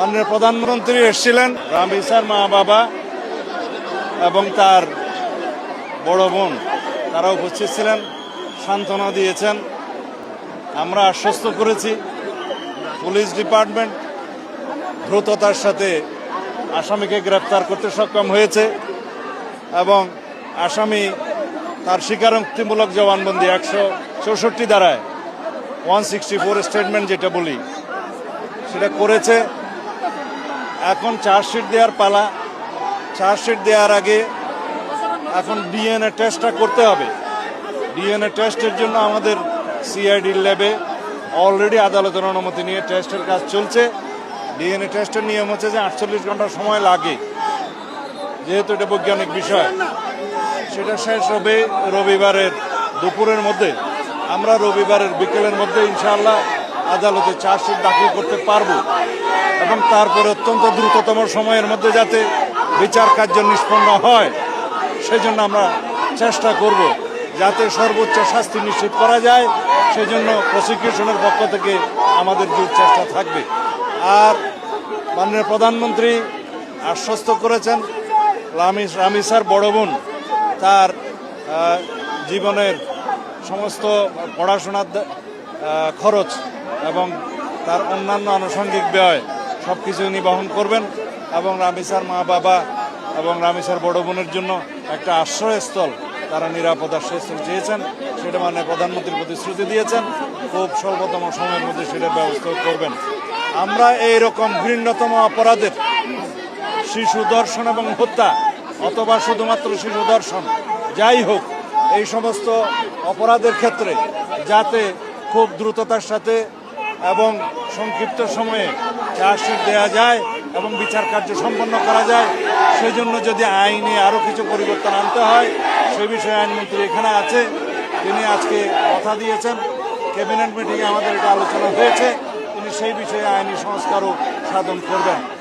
মাননীয় প্রধানমন্ত্রী এসেছিলেন। রামিসার মা বাবা এবং তার বড় বোন তারা উপস্থিত ছিলেন, সান্ত্বনা দিয়েছেন। আমরা আশ্বস্ত করেছি পুলিশ ডিপার্টমেন্ট দ্রুততার সাথে আসামিকে গ্রেপ্তার করতে সক্ষম হয়েছে এবং আসামি তার স্বীকারোক্তিমূলক জবানবন্দি 164 ধারায় 164 স্টেটমেন্ট যেটা বলি সেটা করেছে। এখন চার্জশিট দেওয়ার পালা। চার্জশিট দেওয়ার আগে এখন ডিএনএ টেস্টটা করতে হবে। ডিএনএ টেস্টের জন্য আমাদের সিআইডির ল্যাবে অলরেডি আদালতের অনুমতি নিয়ে টেস্টের কাজ চলছে। ডিএনএ টেস্টের নিয়ম হচ্ছে যে 48 ঘন্টা সময় লাগে, যেহেতু এটা বৈজ্ঞানিক বিষয়। সেটা শেষ হবে রবিবারের দুপুরের মধ্যে। আমরা রবিবারের বিকেলের মধ্যে ইনশাআল্লাহ আদালতে চার্জশিট দাখিল করতে পারবো এবং তারপরে অত্যন্ত দ্রুততম সময়ের মধ্যে যাতে বিচার কার্য নিষ্পন্ন হয় সেজন্য আমরা চেষ্টা করব, যাতে সর্বোচ্চ শাস্তি নিশ্চিত করা যায়। সেজন্য প্রসিকিউশনের পক্ষ থেকে আমাদের জোর চেষ্টা থাকবে। আর মাননীয় প্রধানমন্ত্রী আশ্বস্ত করেছেন রামিসার বড় বোন তার জীবনের সমস্ত পড়াশোনার খরচ এবং তার অন্যান্য আনুষঙ্গিক ব্যয় সব কিছু উনি বহন করবেন এবং রামিসার মা বাবা এবং রামিসার বড় বোনের জন্য একটা আশ্রয়স্থল, তারা নিরাপদ আশ্রয়স্থল চেয়েছেন, সেটা মাননীয় প্রধানমন্ত্রী প্রতিশ্রুতি দিয়েছেন খুব স্বল্পতম সময়ের মধ্যে সেটার ব্যবস্থা করবেন। আমরা এইরকম ঘৃণ্যতম অপরাধের শিশু ধর্ষণ এবং হত্যা অথবা শুধুমাত্র শিশু ধর্ষণ যাই হোক, এই সমস্ত অপরাধের ক্ষেত্রে যাতে খুব দ্রুততার সাথে এবং সংক্ষিপ্ত সময়ে চার্জশিট দেওয়া যায় এবং বিচার কার্য সম্পন্ন করা যায়, সেই জন্য যদি আইনে আরও কিছু পরিবর্তন আনতে হয় সে বিষয়ে আইনমন্ত্রী এখানে আছে, তিনি আজকে কথা দিয়েছেন। ক্যাবিনেট মিটিংয়ে আমাদের এটা আলোচনা হয়েছে, তিনি সেই বিষয়ে আইনি সংস্কারও সাধন করবেন।